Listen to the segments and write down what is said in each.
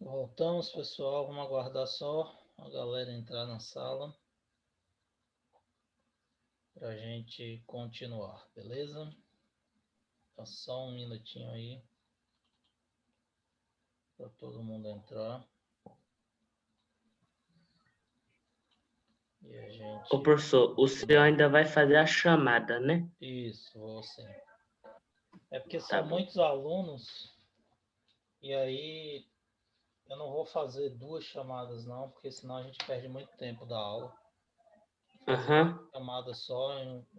Voltamos, pessoal. Vamos aguardar só a galera entrar na sala para a gente continuar, beleza? Tá só um minutinho aí para todo mundo entrar. E a gente. Ô, professor, o senhor ainda vai fazer a chamada, né? Isso, vou sim. É porque Tá são bom. muitos alunos e aí eu não vou fazer duas chamadas não, porque senão a gente perde muito tempo da aula. Vou fazer uma chamada só,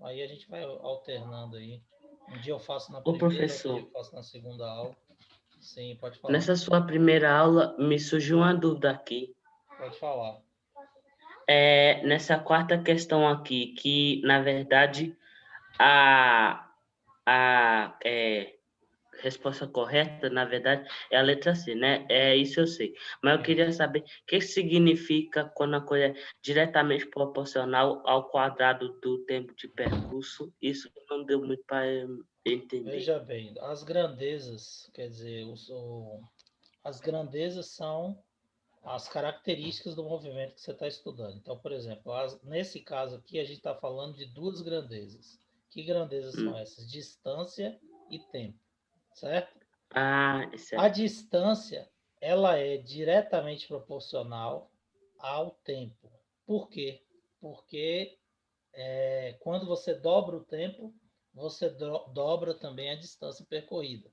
aí a gente vai alternando aí. Um dia eu faço na Ô, primeira, outro dia eu professor, faço na segunda aula. Sim, pode falar. nessa sua primeira aula me surgiu uma dúvida aqui. Pode falar. Nessa quarta questão aqui, que na verdade a resposta correta, na verdade, é a letra C, né? É isso eu sei. Mas eu queria Isso. saber o que significa quando a coisa é diretamente proporcional ao quadrado do tempo de percurso. Isso não deu muito para entender. Veja bem, as grandezas, quer dizer, as grandezas são as características do movimento que você está estudando. Então, por exemplo, nesse caso aqui, a gente está falando de duas grandezas. Que grandezas são essas? Distância e tempo, certo? A Certo. distância, ela é diretamente proporcional ao tempo. Por quê? Porque quando você dobra o tempo, você dobra também a distância percorrida.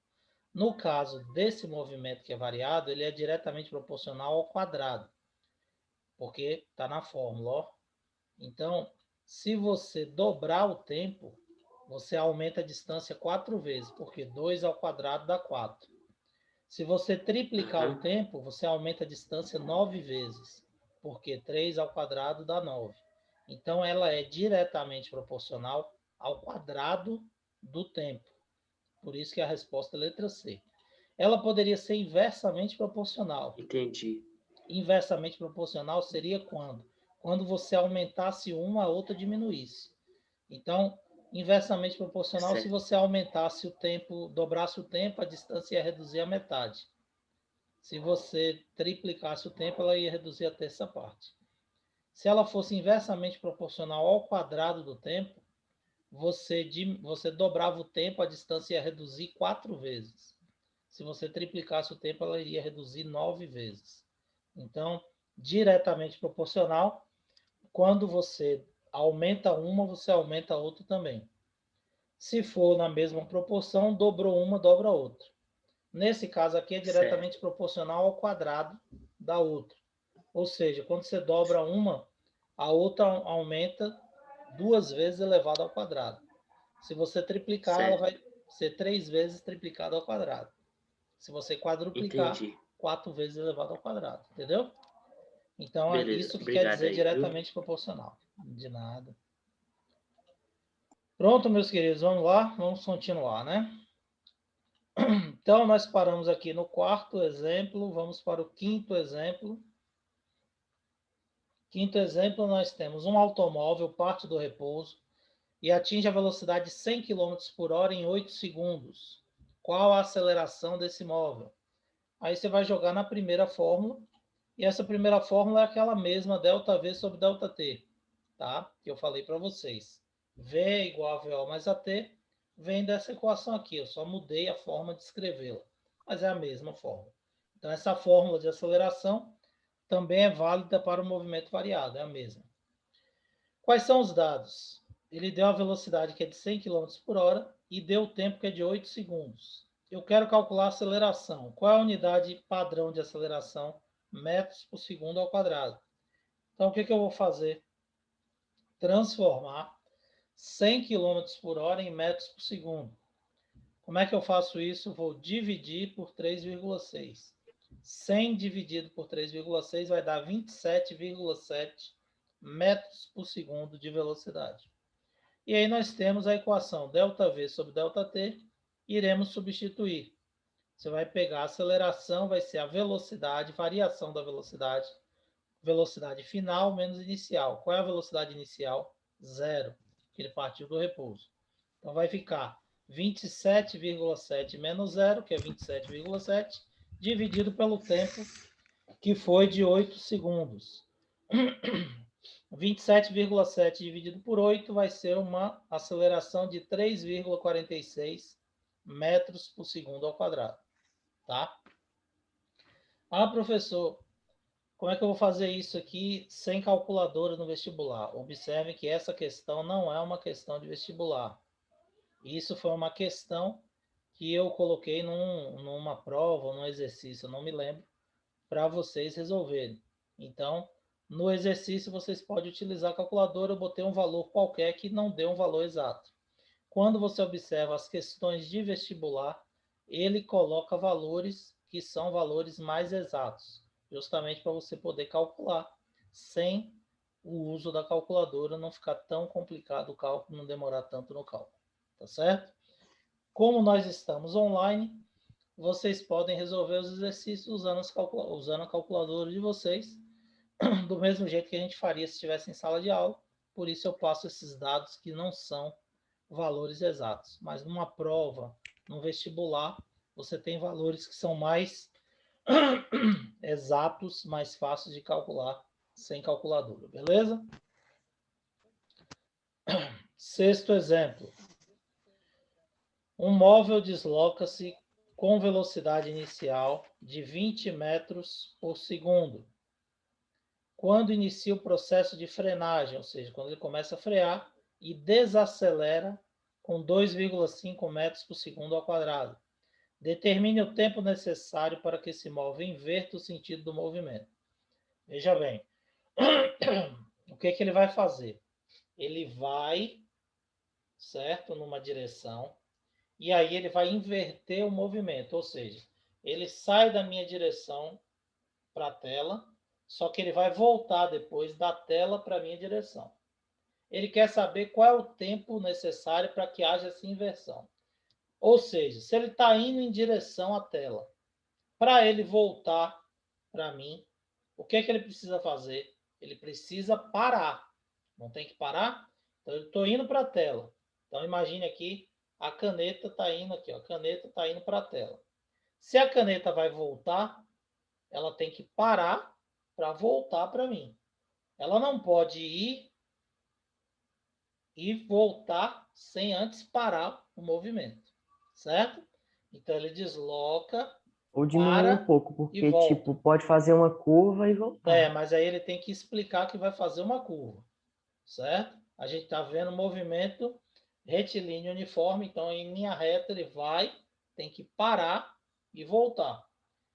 No caso desse movimento que é variado, ele é diretamente proporcional ao quadrado, porque está na fórmula. Ó. Então, se você dobrar o tempo, você aumenta a distância 4 vezes, porque 2 ao quadrado dá 4. Se você triplicar o tempo, você aumenta a distância 9 vezes, porque 3 ao quadrado dá 9. Então, ela é diretamente proporcional ao quadrado do tempo. Por isso que a resposta é a letra C. Ela poderia ser inversamente proporcional. Entendi. Inversamente proporcional seria quando? Quando você aumentasse uma, a outra diminuísse. Então, inversamente proporcional, se Certo. você aumentasse o tempo, dobrasse o tempo, a distância ia reduzir a metade. Se você triplicasse o tempo, ela ia reduzir a terça parte. Se ela fosse inversamente proporcional ao quadrado do tempo, você dobrava o tempo, a distância ia reduzir 4 vezes. Se você triplicasse o tempo, ela iria reduzir 9 vezes. Então, diretamente proporcional, quando você aumenta uma, você aumenta a outra também. Se for na mesma proporção, dobrou uma, dobra a outra. Nesse caso aqui, é Certo. diretamente proporcional ao quadrado da outra. Ou seja, quando você dobra uma, a outra aumenta 2 vezes elevado ao quadrado. Se você triplicar, ela Certo. vai ser 3 vezes triplicado ao quadrado. Se você quadruplicar, Entendi. 4 vezes elevado ao quadrado. Entendeu? Então, é Beleza. isso que quer Obrigado dizer aí, viu? diretamente proporcional. De nada. Pronto, meus queridos, vamos lá, vamos continuar, né? Então, nós paramos aqui no quarto exemplo, vamos para o quinto exemplo. Quinto exemplo, nós temos um automóvel parte do repouso e atinge a velocidade de 100 km por hora em 8 segundos. Qual a aceleração desse móvel? Aí você vai jogar na primeira fórmula, e essa primeira fórmula é aquela mesma ΔV sobre ΔT, tá? Que eu falei para vocês. V é igual a VO mais AT, vem dessa equação aqui, eu só mudei a forma de escrevê-la, mas é a mesma fórmula. Então, essa fórmula de aceleração também é válida para o movimento variado, é a mesma. Quais são os dados? Ele deu a velocidade que é de 100 km por hora e deu o tempo que é de 8 segundos. Eu quero calcular a aceleração. Qual é a unidade padrão de aceleração? Metros por segundo ao quadrado. Então, o que eu vou fazer? Transformar 100 km por hora em metros por segundo. Como é que eu faço isso? Vou dividir por 3,6. 100 dividido por 3,6 vai dar 27,7 metros por segundo de velocidade. E aí nós temos a equação ΔV sobre ΔT, iremos substituir. Você vai pegar a aceleração, vai ser a velocidade, variação da velocidade, velocidade final menos inicial. Qual é a velocidade inicial? Zero, que ele partiu do repouso. Então vai ficar 27,7 menos zero, que é 27,7, dividido pelo tempo, que foi de 8 segundos. 27,7 dividido por 8 vai ser uma aceleração de 3,46 metros por segundo ao quadrado. Tá? Ah, professor, como é que eu vou fazer isso aqui sem calculadora no vestibular? Observe que essa questão não é uma questão de vestibular. Isso foi uma questão que eu coloquei numa prova, num exercício, eu não me lembro, para vocês resolverem. Então, no exercício, vocês podem utilizar a calculadora, eu botei um valor qualquer que não dê um valor exato. Quando você observa as questões de vestibular, ele coloca valores que são valores mais exatos, justamente para você poder calcular, sem o uso da calculadora não ficar tão complicado o cálculo, não demorar tanto no cálculo, tá certo? Como nós estamos online, vocês podem resolver os exercícios usando a calculadora de vocês, do mesmo jeito que a gente faria se estivesse em sala de aula. Por isso eu passo esses dados que não são valores exatos. Mas numa prova, num vestibular, você tem valores que são mais exatos, mais fáceis de calcular sem calculadora, beleza? Sexto exemplo. Um móvel desloca-se com velocidade inicial de 20 metros por segundo. Quando inicia o processo de frenagem, ou seja, quando ele começa a frear e desacelera com 2,5 metros por segundo ao quadrado. Determine o tempo necessário para que esse móvel inverta o sentido do movimento. Veja bem, o que ele vai fazer? Ele vai, certo, numa direção, e aí ele vai inverter o movimento, ou seja, ele sai da minha direção para a tela, só que ele vai voltar depois da tela para a minha direção. Ele quer saber qual é o tempo necessário para que haja essa inversão. Ou seja, se ele está indo em direção à tela, para ele voltar para mim, o que ele precisa fazer? Ele precisa parar. Não tem que parar? Então, eu estou indo para a tela. Então, imagine aqui, a caneta está indo aqui. Ó, a caneta está indo para a tela. Se a caneta vai voltar, ela tem que parar para voltar para mim. Ela não pode ir e voltar sem antes parar o movimento, certo? Então ele desloca, Ou diminui um para pouco, e porque, volta. tipo, pode fazer uma curva e voltar. Mas aí ele tem que explicar que vai fazer uma curva, certo? A gente está vendo o movimento retilíneo uniforme, então em linha reta ele vai, tem que parar e voltar.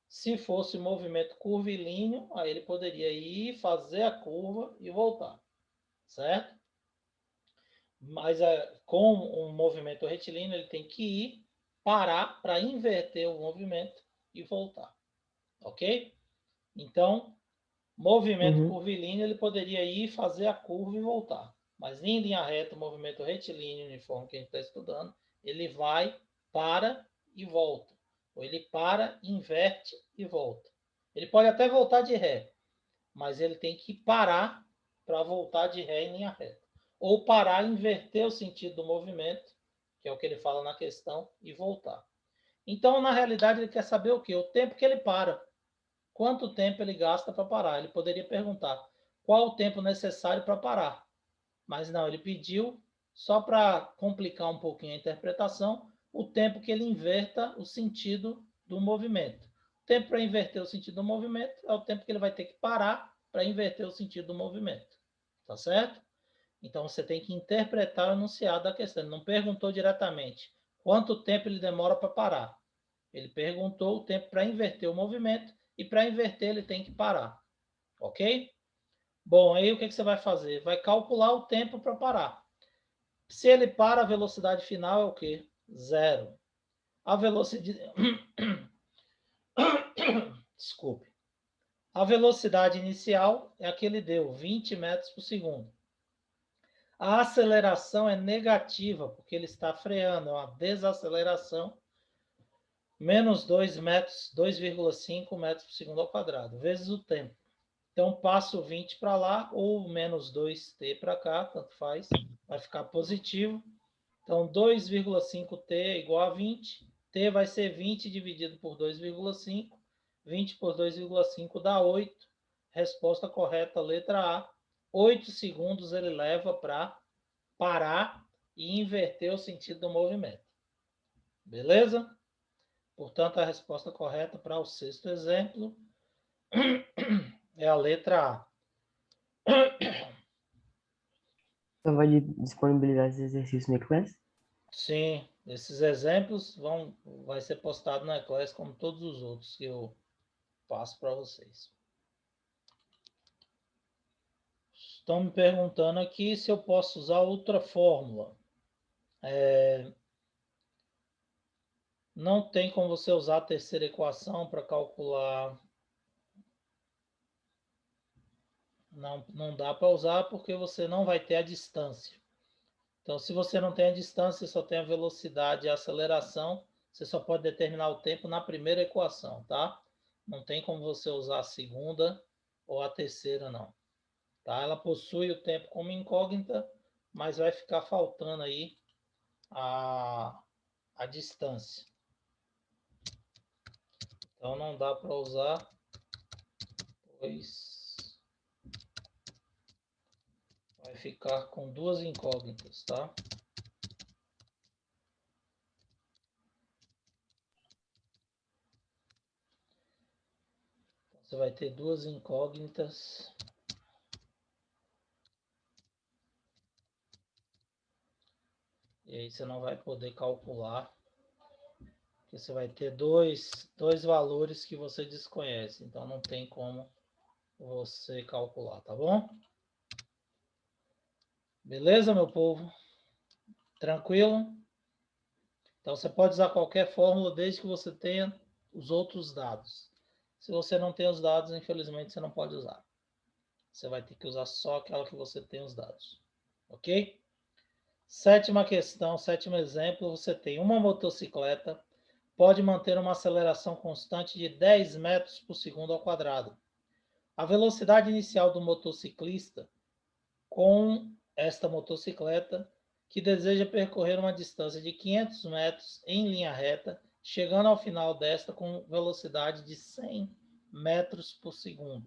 Se fosse movimento curvilíneo, aí ele poderia ir, fazer a curva e voltar, certo? Mas com um movimento retilíneo, ele tem que ir, parar para inverter o movimento e voltar, ok? Então, movimento curvilíneo, ele poderia ir, fazer a curva e voltar. Mas em linha reta, o movimento retilíneo uniforme que a gente está estudando, ele vai, para e volta. Ou ele para, inverte e volta. Ele pode até voltar de ré, mas ele tem que parar para voltar de ré em linha reta. Ou parar, inverter o sentido do movimento, que é o que ele fala na questão, e voltar. Então, na realidade, ele quer saber o quê? O tempo que ele para. Quanto tempo ele gasta para parar? Ele poderia perguntar qual o tempo necessário para parar. Mas não, ele pediu, só para complicar um pouquinho a interpretação, o tempo que ele inverta o sentido do movimento. O tempo para inverter o sentido do movimento é o tempo que ele vai ter que parar para inverter o sentido do movimento. Tá certo? Então você tem que interpretar o enunciado da questão. Ele não perguntou diretamente quanto tempo ele demora para parar. Ele perguntou o tempo para inverter o movimento e para inverter ele tem que parar. Ok? Bom, aí o que você vai fazer? Vai calcular o tempo para parar. Se ele para, a velocidade final é o quê? Zero. A velocidade... Desculpe. A velocidade inicial é a que ele deu, 20 metros por segundo. A aceleração é negativa, porque ele está freando, é uma desaceleração, menos 2 metros, 2,5 metros por segundo ao quadrado, vezes o tempo. Então, passo 20 para lá, ou menos 2t para cá, tanto faz, vai ficar positivo. Então, 2,5t é igual a 20. T vai ser 20 dividido por 2,5, 20 por 2,5 dá 8. Resposta correta, letra A. 8 segundos ele leva para parar e inverter o sentido do movimento. Beleza? Portanto, a resposta correta para o sexto exemplo é a letra A. Então vai disponibilizar esse exercício no e-class? Sim, esses exemplos vai ser postado na e-class como todos os outros que eu passo para vocês. Estão me perguntando aqui se eu posso usar outra fórmula. Não tem como você usar a terceira equação para calcular. Não dá para usar porque você não vai ter a distância. Então, se você não tem a distância, só tem a velocidade e a aceleração, você só pode determinar o tempo na primeira equação, tá? Não tem como você usar a segunda ou a terceira, não. Tá? Ela possui o tempo como incógnita, mas vai ficar faltando aí a distância. Então, não dá para usar, pois vai ficar com duas incógnitas, tá? Você vai ter duas incógnitas. E aí você não vai poder calcular. Porque você vai ter dois valores que você desconhece. Então não tem como você calcular, tá bom? Beleza, meu povo? Tranquilo? Então você pode usar qualquer fórmula desde que você tenha os outros dados. Se você não tem os dados, infelizmente você não pode usar. Você vai ter que usar só aquela que você tem os dados. Ok? Sétima questão, sétimo exemplo, você tem uma motocicleta, pode manter uma aceleração constante de 10 metros por segundo ao quadrado. A velocidade inicial do motociclista com esta motocicleta, que deseja percorrer uma distância de 500 metros em linha reta, chegando ao final desta com velocidade de 100 metros por segundo.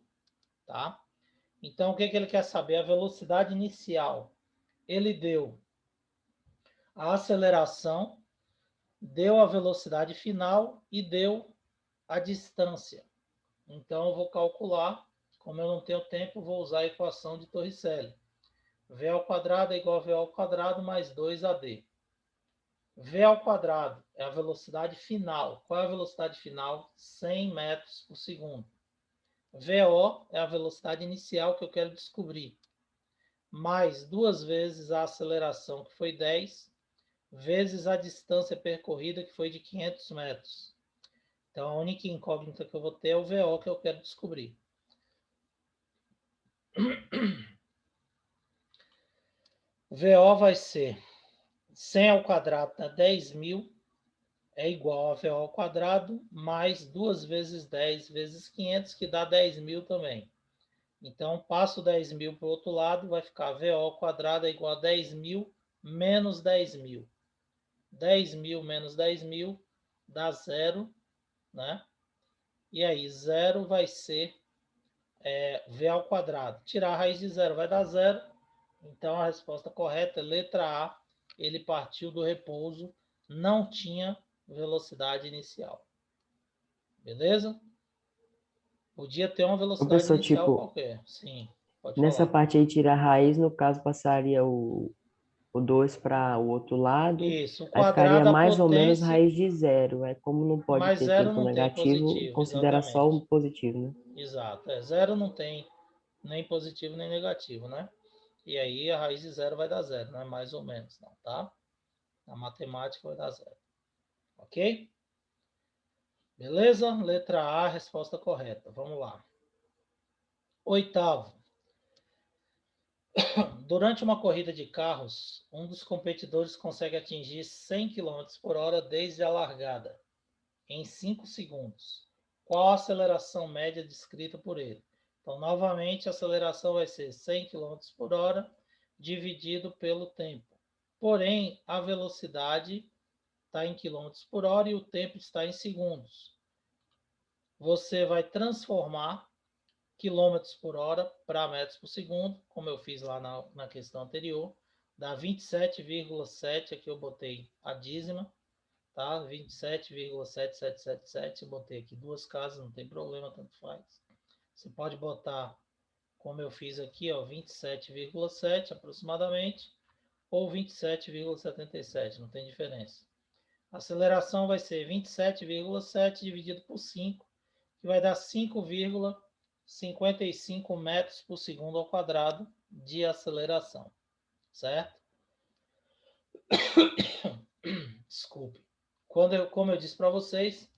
Tá? Então, o que ele quer saber? A velocidade inicial. Ele deu a aceleração, deu a velocidade final e deu a distância. Então, eu vou calcular, como eu não tenho tempo, vou usar a equação de Torricelli. V ao quadrado é igual a V ao quadrado mais 2AD. V ao quadrado é a velocidade final. Qual é a velocidade final? 100 metros por segundo. VO é a velocidade inicial que eu quero descobrir. Mais 2 vezes a aceleração, que foi 10, vezes a distância percorrida, que foi de 500 metros. Então, a única incógnita que eu vou ter é o VO que eu quero descobrir. VO vai ser 100 ao quadrado dá 10.000, é igual a VO ao quadrado, mais 2 vezes 10 vezes 500, que dá 10.000 também. Então, passo 10.000 para o outro lado, vai ficar VO ao quadrado é igual a 10.000 menos 10.000. 10.000 menos 10.000 dá 0, né? E aí, 0 vai ser V ao quadrado. Tirar a raiz de 0 vai dar 0. Então, a resposta correta é letra A. Ele partiu do repouso, não tinha velocidade inicial. Beleza? Podia ter uma velocidade Professor, inicial tipo, qualquer. Sim, pode nessa falar. parte aí, tirar a raiz, no caso, passaria o 2 para o outro lado, Isso, o aí ficaria quadrado, a mais ou menos potência, raiz de zero. É como não pode mais ter zero tempo não tem negativo, positivo, considera só exatamente. o positivo, né? Exato, zero não tem nem positivo nem negativo, né? E aí a raiz de zero vai dar zero, não é mais ou menos, não, tá? Na matemática vai dar zero. Ok? Beleza? Letra A, resposta correta. Vamos lá. Oitavo. Durante uma corrida de carros, um dos competidores consegue atingir 100 km por hora desde a largada, em 5 segundos. Qual a aceleração média descrita por ele? Então, novamente, a aceleração vai ser 100 km por hora dividido pelo tempo. Porém, a velocidade está em km por hora e o tempo está em segundos. você vai transformar quilômetros por hora para metros por segundo, como eu fiz lá na questão anterior, dá 27,7, aqui eu botei a dízima, tá? 27,7777, eu botei aqui duas casas, não tem problema, tanto faz. Você pode botar, como eu fiz aqui, ó, 27,7 aproximadamente, ou 27,77, não tem diferença. A aceleração vai ser 27,7 dividido por 5, que vai dar 5,55 metros por segundo ao quadrado de aceleração, certo? Desculpe. Como eu disse para vocês,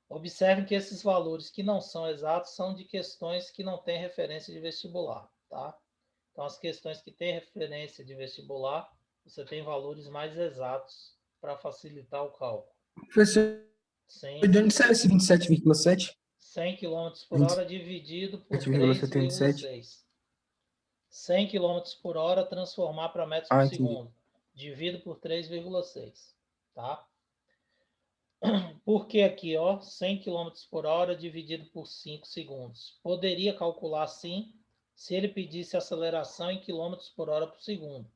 observem que esses valores que não são exatos são de questões que não têm referência de vestibular, tá? Então, as questões que têm referência de vestibular, você tem valores mais exatos para facilitar o cálculo. Professor, de onde saiu esse 27,7? 100 km por hora dividido por 7,77. 3,6. 100 km por hora transformar para metros por Entendi. segundo. Dividido por 3,6. Tá? Porque aqui, ó, 100 km por hora dividido por 5 segundos. Poderia calcular assim, se ele pedisse aceleração em km por hora por segundo.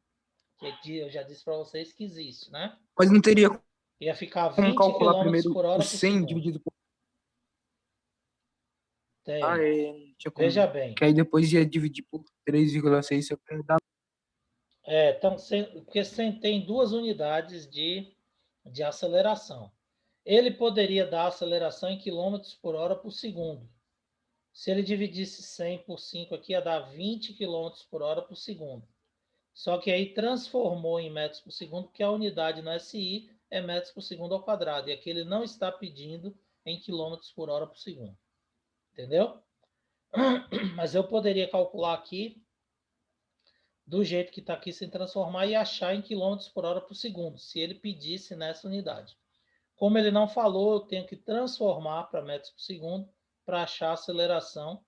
Que eu já disse para vocês que existe, né? Mas não teria Ia ficar como 20 calcular km primeiro por o hora por 100 segundo. dividido por... Tem. Não tinha como. Veja bem. Que aí depois ia dividir por 3,6, eu quero dar... Então, porque tem duas unidades de aceleração. Ele poderia dar aceleração em quilômetros por hora por segundo. Se ele dividisse 100 por 5 aqui, ia dar 20 quilômetros por hora por segundo. Só que aí transformou em metros por segundo, porque a unidade no SI é metros por segundo ao quadrado. E aqui ele não está pedindo em quilômetros por hora por segundo. Entendeu? Mas eu poderia calcular aqui do jeito que está aqui sem transformar e achar em quilômetros por hora por segundo, se ele pedisse nessa unidade. Como ele não falou, eu tenho que transformar para metros por segundo para achar a aceleração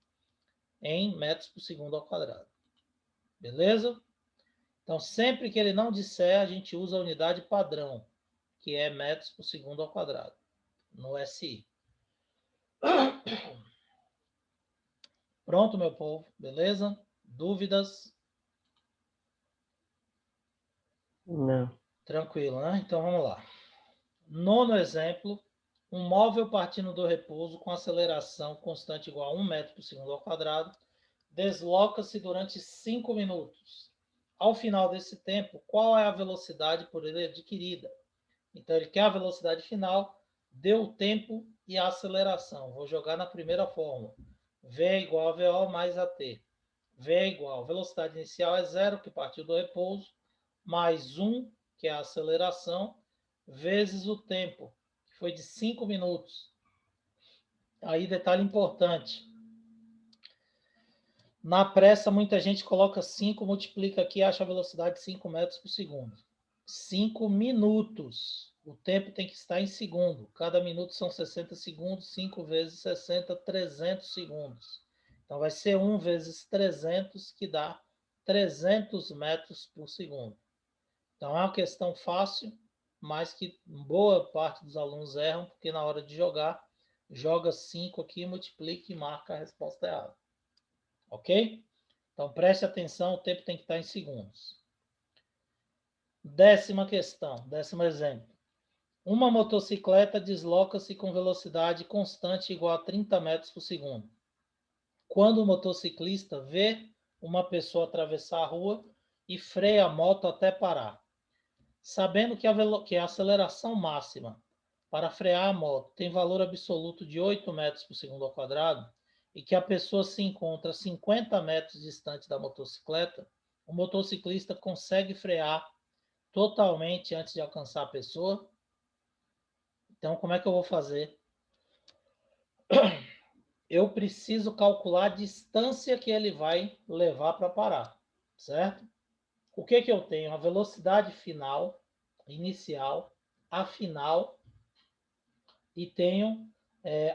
em metros por segundo ao quadrado. Beleza? Então, sempre que ele não disser, a gente usa a unidade padrão, que é metros por segundo ao quadrado, no SI. Pronto, meu povo, beleza? Dúvidas? Não. Tranquilo, né? Então, vamos lá. Nono exemplo, um móvel partindo do repouso com aceleração constante igual a 1 metro por segundo ao quadrado, desloca-se durante 5 minutos. Ao final desse tempo, qual é a velocidade por ele adquirida? Então, ele quer a velocidade final, deu o tempo e a aceleração. Vou jogar na primeira fórmula. V é igual a VO mais AT. V é igual a velocidade inicial é 0, que partiu do repouso, mais 1, que é a aceleração, vezes o tempo, que foi de 5 minutos. Aí, detalhe importante. Na pressa, muita gente coloca 5, multiplica aqui e acha a velocidade de 5 metros por segundo. 5 minutos. O tempo tem que estar em segundo. Cada minuto são 60 segundos. 5 vezes 60, 300 segundos. Então, vai ser 1 vezes 300, que dá 300 metros por segundo. Então, é uma questão fácil, mas que boa parte dos alunos erram, porque na hora de jogar, joga 5 aqui, multiplica e marca a resposta errada. Ok? Então, preste atenção, o tempo tem que estar em segundos. Décima questão, décimo exemplo. Uma motocicleta desloca-se com velocidade constante igual a 30 metros por segundo. Quando o motociclista vê uma pessoa atravessar a rua e freia a moto até parar. Sabendo que a aceleração máxima para frear a moto tem valor absoluto de 8 metros por segundo ao quadrado e que a pessoa se encontra 50 metros distante da motocicleta, o motociclista consegue frear totalmente antes de alcançar a pessoa. Então, como é que eu vou fazer? Eu preciso calcular a distância que ele vai levar para parar, certo? O que eu tenho? A velocidade final, inicial, a final, e tenho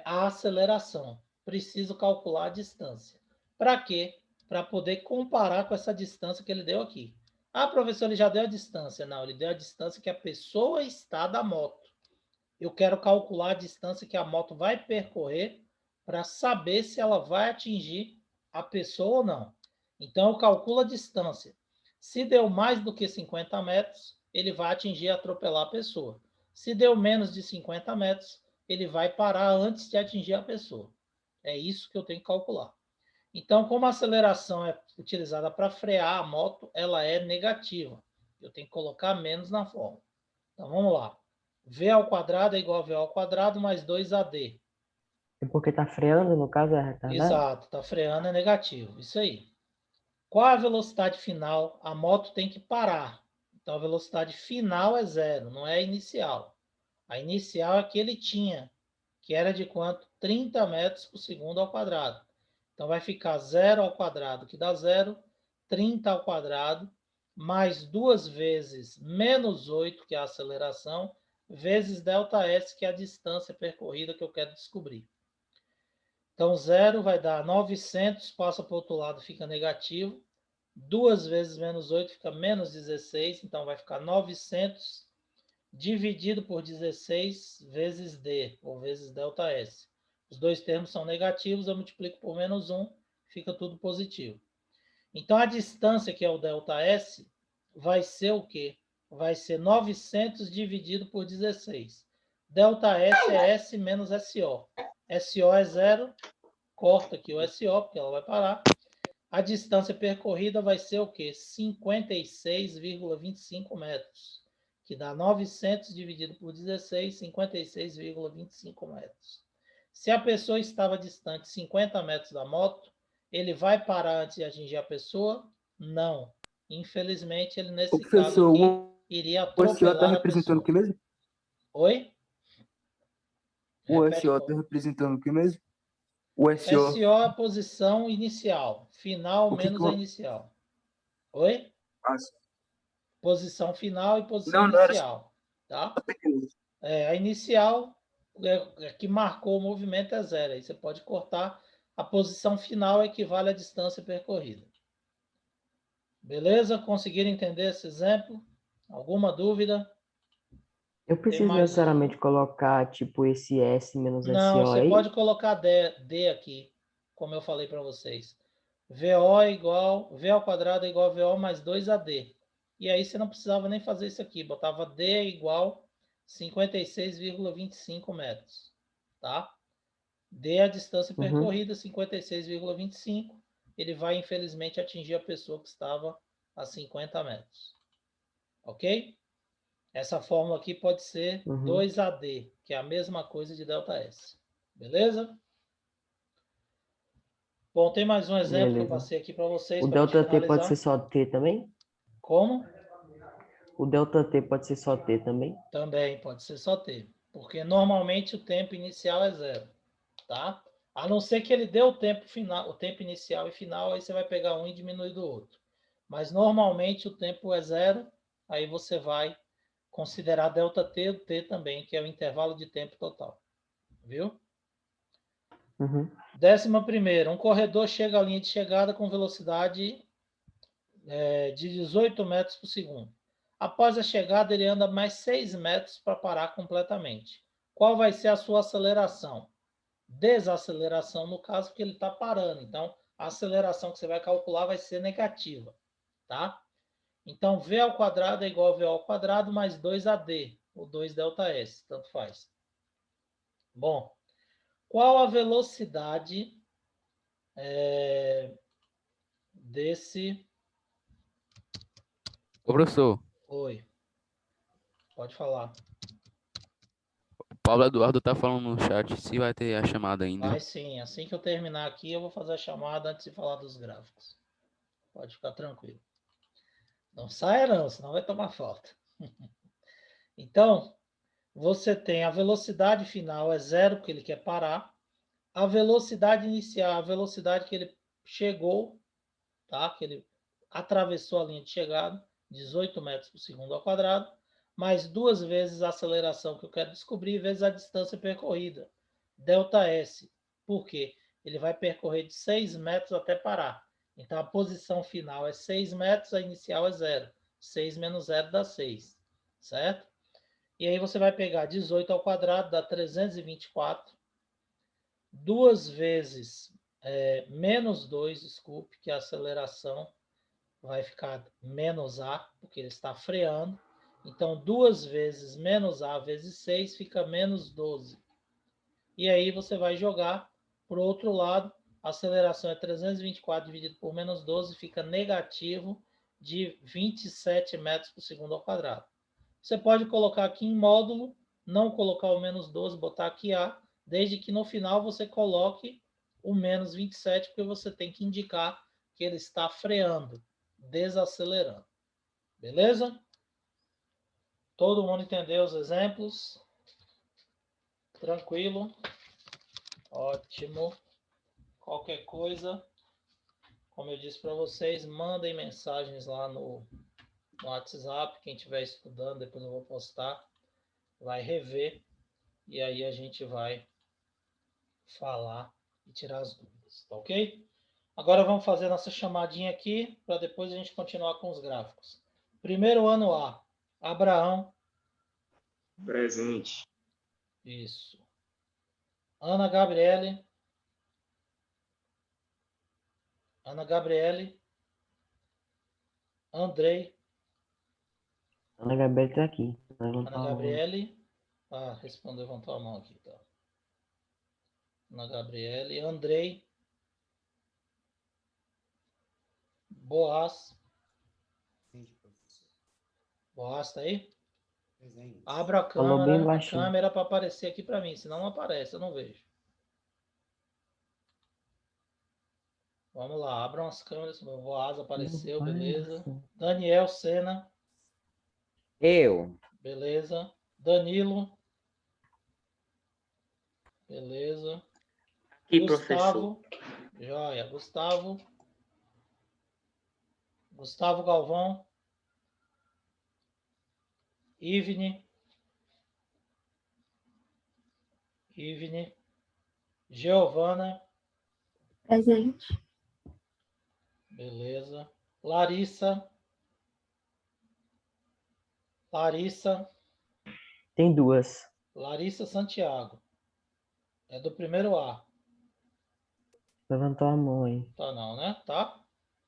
a aceleração. Preciso calcular a distância. Para quê? Para poder comparar com essa distância que ele deu aqui. Ah, professor, ele já deu a distância. Não, ele deu a distância que a pessoa está da moto. eu quero calcular a distância que a moto vai percorrer para saber se ela vai atingir a pessoa ou não. Então, eu calculo a distância. Se deu mais do que 50 metros, ele vai atingir e atropelar a pessoa. Se deu menos de 50 metros, ele vai parar antes de atingir a pessoa. É isso que eu tenho que calcular. Então, como a aceleração é utilizada para frear a moto, ela é negativa. Eu tenho que colocar menos na fórmula. Então, vamos lá. V ao quadrado é igual a V ao quadrado mais 2AD. É porque tá freando, no caso, é retardado? Exato, está freando, é negativo. Isso aí. Qual a velocidade final? A moto tem que parar. Então, a velocidade final é zero, não é a inicial. A inicial é que ele tinha, que era de quanto? 30 metros por segundo ao quadrado. Então, vai ficar 0 ao quadrado, que dá 0, 30 ao quadrado, mais 2 vezes menos 8, que é a aceleração, vezes ΔS, que é a distância percorrida que eu quero descobrir. Então, 0 vai dar 900, passa para o outro lado, fica negativo. 2 vezes menos 8 fica menos 16, então vai ficar 900 dividido por 16 vezes D, ou vezes ΔS. Os dois termos são negativos, eu multiplico por menos 1, fica tudo positivo. Então, a distância, que é o ΔS, vai ser o quê? Vai ser 900 dividido por 16. ΔS é S menos SO. SO é 0, corta aqui o SO, porque ela vai parar. A distância percorrida vai ser o quê? 56,25 metros, que dá 900 dividido por 16, 56,25 metros. Se a pessoa estava distante 50 metros da moto, ele vai parar antes de atingir a pessoa? Não. Infelizmente, ele Ô, nesse caso professor, aqui iria o SO está atropelar a representando o pessoa. que mesmo? Oi? O Repete, SO por está favor. representando o que mesmo? O SO. SO é a posição inicial, final O que que menos a inicial. Oi? Posição final e posição Não, não era só inicial, tá? pequeno. A inicial que marcou o movimento é 0. Aí você pode cortar. A posição final equivale à distância percorrida. Beleza? Conseguiram entender esse exemplo? Alguma dúvida? Eu Tem preciso mais um? necessariamente colocar, tipo, esse S menos Não, SO você aí? pode colocar D aqui, como eu falei para vocês. VO é igual, V ao quadrado é igual a VO mais 2AD. E aí você não precisava nem fazer isso aqui, botava D é igual 56,25 metros, tá? D é a distância Uhum. percorrida, 56,25. Ele vai, infelizmente, atingir a pessoa que estava a 50 metros. Ok? Essa fórmula aqui pode ser Uhum. 2AD, que é a mesma coisa de ΔS. Beleza? Bom, tem mais um exemplo que eu Beleza. passei aqui para vocês O para a gente delta T pode ser finalizar. só T também? Como? O delta T pode ser só T também? Também pode ser só T, porque normalmente o tempo inicial é 0, tá? A não ser que ele dê o tempo final, o tempo inicial e final, aí você vai pegar um e diminuir do outro. Mas normalmente o tempo é 0, aí você vai considerar ΔT o T também, que é o intervalo de tempo total. Viu? Uhum. 11ª, um corredor chega à linha de chegada com velocidade de 18 metros por segundo. Após a chegada, ele anda mais 6 metros para parar completamente. Qual vai ser a sua aceleração? Desaceleração, no caso, porque ele está parando. Então, a aceleração que você vai calcular vai ser negativa, tá? Então, V ao quadrado é igual a V ao quadrado mais 2AD, ou 2ΔS, tanto faz. Bom, qual a velocidade desse... Ô, professor, Oi, pode falar. o Paulo Eduardo tá falando no chat se vai ter a chamada ainda. Vai sim, assim que eu terminar aqui, eu vou fazer a chamada antes de falar dos gráficos. Pode ficar tranquilo. Não saia não, senão vai tomar falta. Então, você tem a velocidade final é 0, porque ele quer parar. A velocidade inicial, a velocidade que ele chegou, tá? Que ele atravessou a linha de chegada, 18 metros por segundo ao quadrado, mais 2 vezes a aceleração que eu quero descobrir, vezes a distância percorrida, ΔS. Por quê? Ele vai percorrer de 6 metros até parar. Então, a posição final é 6 metros, a inicial é 0. 6 menos 0 dá 6, certo? E aí você vai pegar 18 ao quadrado, dá 324. 2 vezes menos 2, desculpe, que a aceleração vai ficar menos A, porque ele está freando. Então, 2 vezes menos A vezes 6 fica menos 12. E aí você vai jogar para o outro lado. A aceleração é 324 dividido por menos 12, fica negativo de 27 metros por segundo ao quadrado. Você pode colocar aqui em módulo, não colocar o menos 12, botar aqui A, desde que no final você coloque o menos 27, porque você tem que indicar que ele está freando, desacelerando. Beleza? Todo mundo entendeu os exemplos? Tranquilo? Ótimo. Qualquer coisa, como eu disse para vocês, mandem mensagens lá no WhatsApp. Quem estiver estudando, depois eu vou postar, vai rever e aí a gente vai falar e tirar as dúvidas, tá ok? Agora vamos fazer nossa chamadinha aqui para depois a gente continuar com os gráficos. Primeiro ano A, Abraão. Presente. Isso. Ana Gabriele. Ana Gabriele. Andrei. Ana Gabriela tá aqui. Ana Gabriele. Ah, respondeu, levantou a mão aqui, tá? Ana Gabriele. Andrei. Boaz. Boaz, tá aí? Presente. Abra Falou bem a baixinho. câmera para aparecer aqui para mim, senão não aparece, eu não vejo. Vamos lá, abram as câmeras. O Boaz apareceu, beleza. Daniel Sena, Eu. beleza. Danilo, beleza. Aqui, professor. Gustavo, joia. Gustavo Galvão. Ivne. Giovana, Presente. beleza. Larissa. Tem duas. Larissa Santiago. É do primeiro A. Levantou a mão aí. Tá não, né? Tá?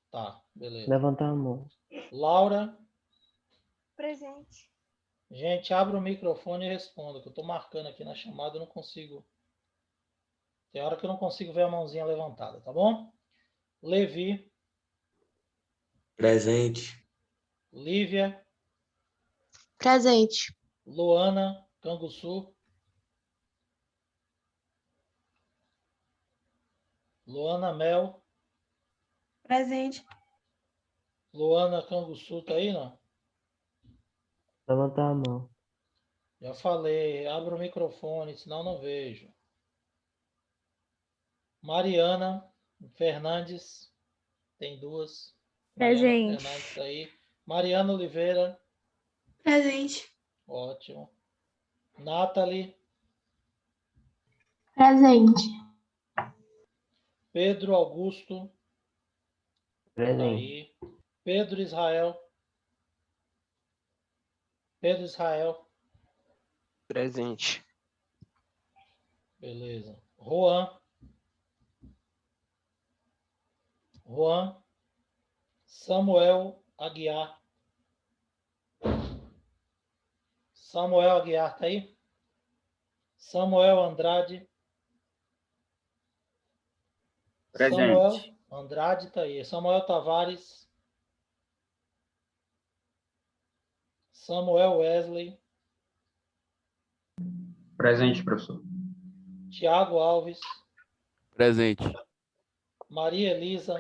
Tá, beleza. Levantou a mão. Laura. Presente. Gente, abre o microfone e responda, que eu tô marcando aqui na chamada, eu não consigo. Tem hora que eu não consigo ver a mãozinha levantada, tá bom? Levi. Presente. Lívia. Presente. Luana, Canguçu. Luana Mel. Presente. Luana Canguçu, tá aí, não? Levantou a mão. Já falei, abre o microfone, senão não vejo. Mariana Fernandes. Tem duas. Mariana Presente. Fernandes tá aí. Mariana Oliveira. Presente. Ótimo. Nathalie. Presente. Pedro Augusto. Tá Presente. aí. Pedro Israel. Presente. Beleza. Juan. Samuel Aguiar. Tá aí? Samuel Andrade. Presente. Samuel Andrade tá aí. Samuel Tavares. Samuel Wesley. Presente, professor. Tiago Alves. Presente. Maria Elisa.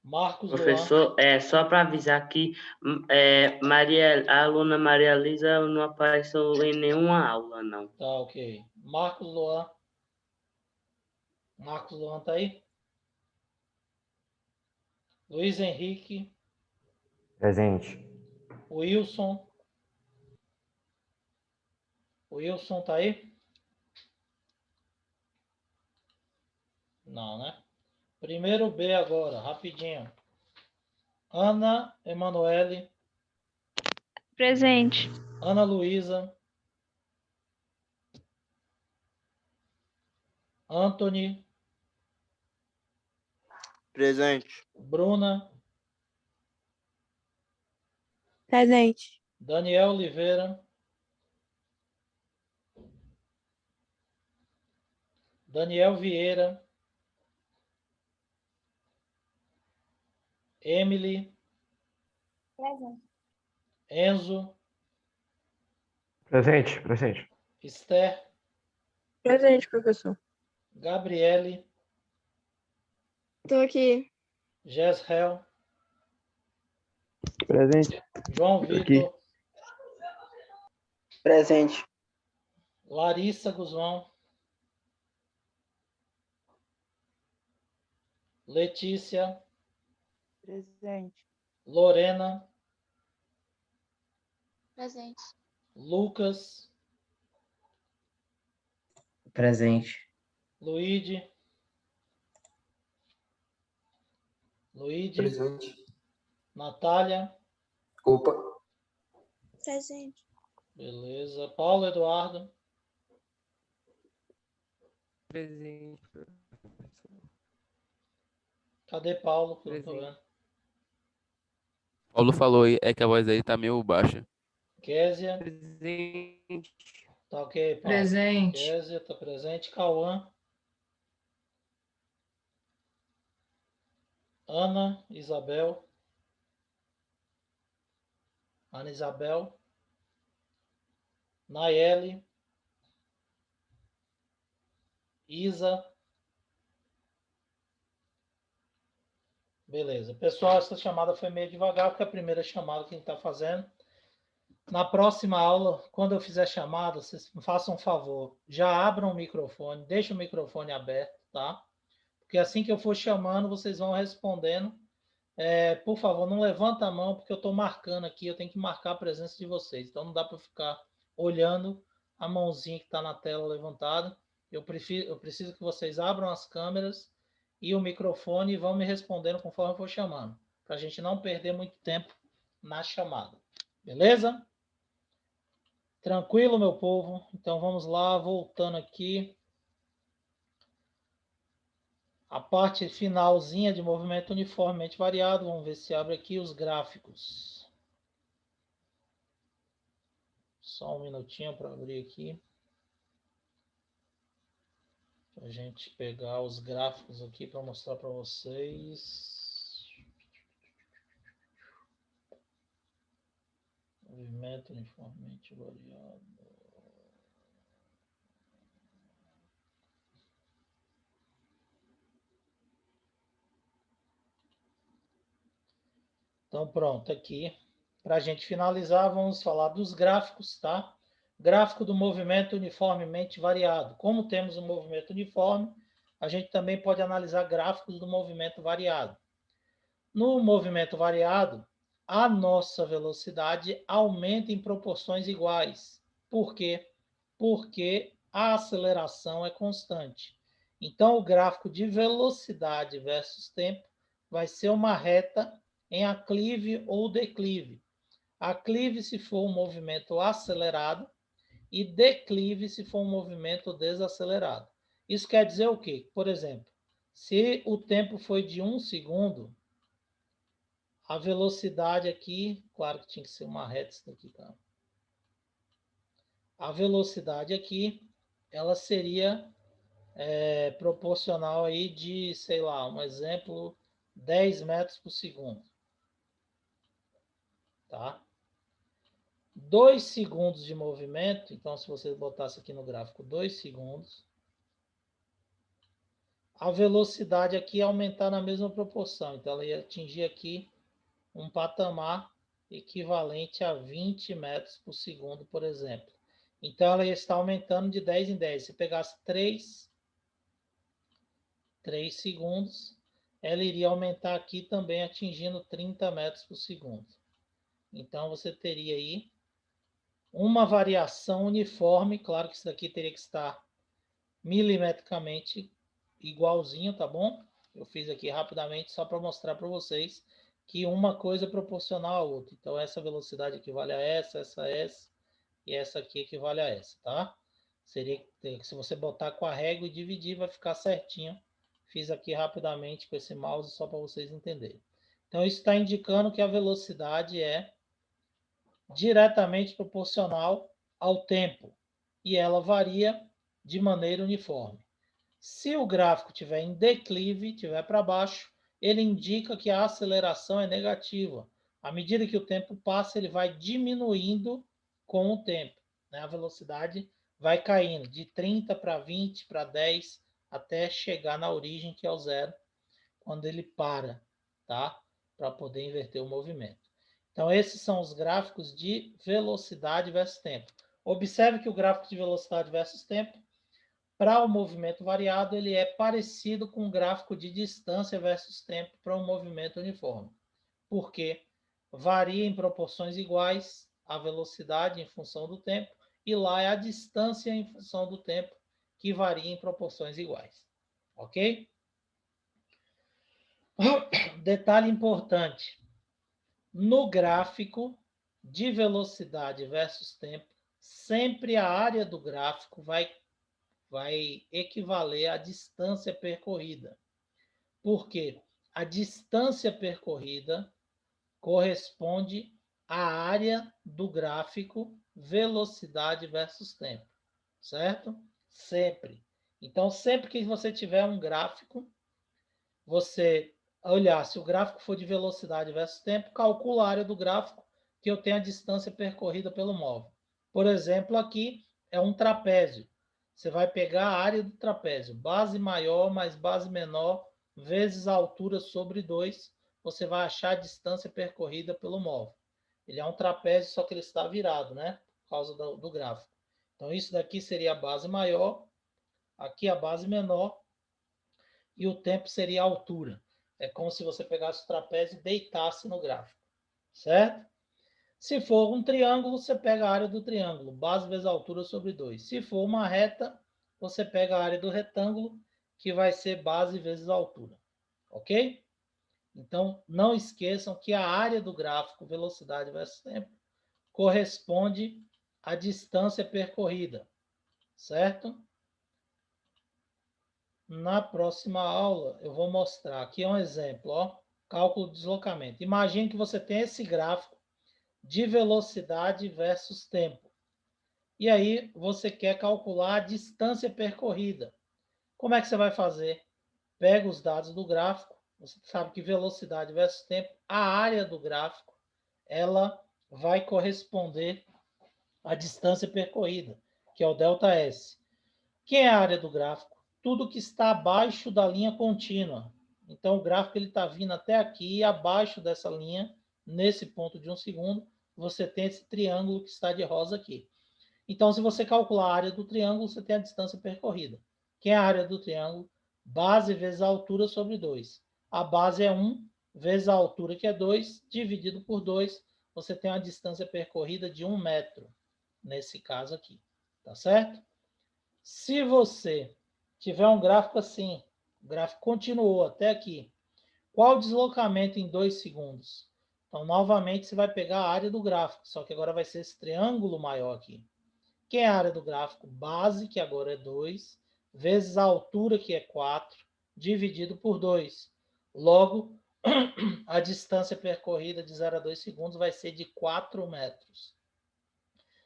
Marcos Luan. Professor, só para avisar aqui, a aluna Maria Elisa não apareceu em nenhuma aula, não. Tá, ok. Marcos Luan tá aí? Luiz Henrique. Presente. Wilson tá aí? Não, né? Primeiro B agora, rapidinho. Ana Emanuele. Presente. Ana Luísa. Anthony. Presente. Bruna. Presente. Daniel Oliveira. Daniel Vieira. Emily. Presente. Enzo. Presente, presente. Esther. Presente, professor. Gabriele. Estou aqui. Gesrel. Presente. João Vitor. Presente. Larissa Guzmão. Letícia. Presente. Lorena. Presente. Lucas. Presente. Luíde. Presente. Natália. Opa. Presente. Beleza. Paulo Eduardo. Presente. Cadê Paulo? Que eu não tô Presente. vendo. Paulo falou aí, é que a voz aí tá meio baixa. Késia. Presente. Tá ok, Paulo? Presente. Késia tá presente. Cauã. Ana Isabel. Ana Isabel. Nayeli. Isa. Beleza. Pessoal, essa chamada foi meio devagar, porque é a primeira chamada que a gente está fazendo. Na próxima aula, quando eu fizer chamada, vocês me façam um favor. Já abram o microfone, deixem o microfone aberto, tá? Porque assim que eu for chamando, vocês vão respondendo. Por favor, não levanta a mão, porque eu estou marcando aqui, eu tenho que marcar a presença de vocês. Então não dá para ficar olhando a mãozinha que está na tela levantada. Eu preciso que vocês abram as câmeras e o microfone e vão me respondendo conforme eu for chamando, para a gente não perder muito tempo na chamada. Beleza? Tranquilo, meu povo? Então vamos lá, voltando aqui. A parte finalzinha de movimento uniformemente variado. Vamos ver se abre aqui os gráficos. Só um minutinho para abrir aqui. Para a gente pegar os gráficos aqui para mostrar para vocês. Movimento uniformemente variado. Então, pronto, aqui. Para a gente finalizar, vamos falar dos gráficos, tá? Gráfico do movimento uniformemente variado. Como temos um movimento uniforme, a gente também pode analisar gráficos do movimento variado. No movimento variado, a nossa velocidade aumenta em proporções iguais. Por quê? Porque a aceleração é constante. Então, o gráfico de velocidade versus tempo vai ser uma reta em aclive ou declive. Aclive se for um movimento acelerado e declive se for um movimento desacelerado. Isso quer dizer o quê? Por exemplo, se o tempo foi de 1 segundo, a velocidade aqui, claro que tinha que ser uma reta isso daqui, tá? A velocidade aqui, ela seria proporcional aí de, sei lá, um exemplo, 10 metros por segundo. Tá? 2 segundos de movimento, então se você botasse aqui no gráfico 2 segundos, a velocidade aqui ia aumentar na mesma proporção, então ela ia atingir aqui um patamar equivalente a 20 metros por segundo, por exemplo. Então ela ia estar aumentando de 10 em 10. Se pegasse 3 segundos, ela iria aumentar aqui também atingindo 30 metros por segundo. Então você teria aí uma variação uniforme, claro que isso daqui teria que estar milimetricamente igualzinho, tá bom? Eu fiz aqui rapidamente só para mostrar para vocês que uma coisa é proporcional à outra. Então, essa velocidade equivale a essa e essa aqui equivale a essa, tá? Seria que se você botar com a régua e dividir, vai ficar certinho. Fiz aqui rapidamente com esse mouse só para vocês entenderem. Então, isso está indicando que a velocidade é diretamente proporcional ao tempo e ela varia de maneira uniforme. Se o gráfico estiver em declive, estiver para baixo, ele indica que a aceleração é negativa. À medida que o tempo passa, ele vai diminuindo com o tempo, né? A velocidade vai caindo de 30 para 20, para 10, até chegar na origem, que é o zero, quando ele para, tá? Para poder inverter o movimento. Então, esses são os gráficos de velocidade versus tempo. Observe que o gráfico de velocidade versus tempo, para o movimento variado, ele é parecido com o gráfico de distância versus tempo para um movimento uniforme. Por quê? Varia em proporções iguais a velocidade em função do tempo, e lá é a distância em função do tempo, que varia em proporções iguais. Ok? Detalhe importante. No gráfico de velocidade versus tempo, sempre a área do gráfico vai equivaler à distância percorrida. Por quê? A distância percorrida corresponde à área do gráfico velocidade versus tempo, certo? Sempre. Então, sempre que você tiver um gráfico, você olhar se o gráfico for de velocidade versus tempo, calcula a área do gráfico que eu tenho a distância percorrida pelo móvel. Por exemplo, aqui é um trapézio. Você vai pegar a área do trapézio, base maior mais base menor, vezes a altura sobre 2, você vai achar a distância percorrida pelo móvel. Ele é um trapézio, só que ele está virado, né? Por causa do gráfico. Então, isso daqui seria a base maior, aqui a base menor, e o tempo seria a altura. É como se você pegasse o trapézio e deitasse no gráfico, certo? Se for um triângulo, você pega a área do triângulo, base vezes a altura sobre 2. Se for uma reta, você pega a área do retângulo, que vai ser base vezes a altura, ok? Então, não esqueçam que a área do gráfico, velocidade versus tempo, corresponde à distância percorrida, certo? Na próxima aula, eu vou mostrar. Aqui é um exemplo, ó, cálculo de deslocamento. Imagine que você tem esse gráfico de velocidade versus tempo. E aí, você quer calcular a distância percorrida. Como é que você vai fazer? Pega os dados do gráfico. Você sabe que velocidade versus tempo, a área do gráfico, ela vai corresponder à distância percorrida, que é o ΔS. Quem é a área do gráfico? Tudo que está abaixo da linha contínua. Então, o gráfico está vindo até aqui, e abaixo dessa linha, nesse ponto de 1 segundo, você tem esse triângulo que está de rosa aqui. Então, se você calcular a área do triângulo, você tem a distância percorrida. Quem é a área do triângulo? Base vezes a altura sobre 2. A base é 1, vezes a altura, que é 2, dividido por 2, você tem uma distância percorrida de 1 metro, nesse caso aqui. Tá certo? Se você tiver um gráfico assim, o gráfico continuou até aqui, qual o deslocamento em 2 segundos? Então, novamente, você vai pegar a área do gráfico, só que agora vai ser esse triângulo maior aqui. Quem é a área do gráfico? Base, que agora é 2, vezes a altura, que é 4, dividido por 2. Logo, a distância percorrida de 0 a 2 segundos vai ser de 4 metros.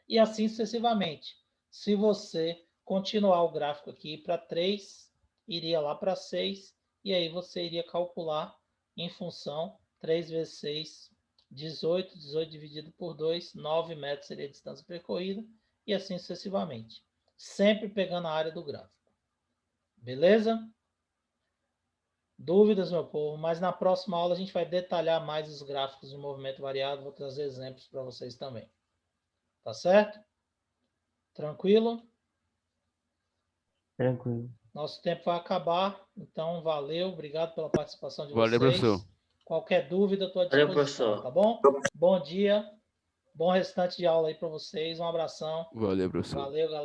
E assim sucessivamente. Se você continuar o gráfico aqui para 3, iria lá para 6, e aí você iria calcular em função 3 vezes 6, 18, 18 dividido por 2, 9 metros seria a distância percorrida, e assim sucessivamente. Sempre pegando a área do gráfico. Beleza? Dúvidas, meu povo? Mas na próxima aula a gente vai detalhar mais os gráficos de movimento variado, vou trazer exemplos para vocês também. Tá certo? Tranquilo? Tranquilo. Nosso tempo vai acabar, então valeu, obrigado pela participação de Valeu, vocês. professor. Qualquer dúvida, estou à Valeu, disposição, professor. tá bom? Bom dia, bom restante de aula aí para vocês, um abração. Valeu, professor. Valeu, galera.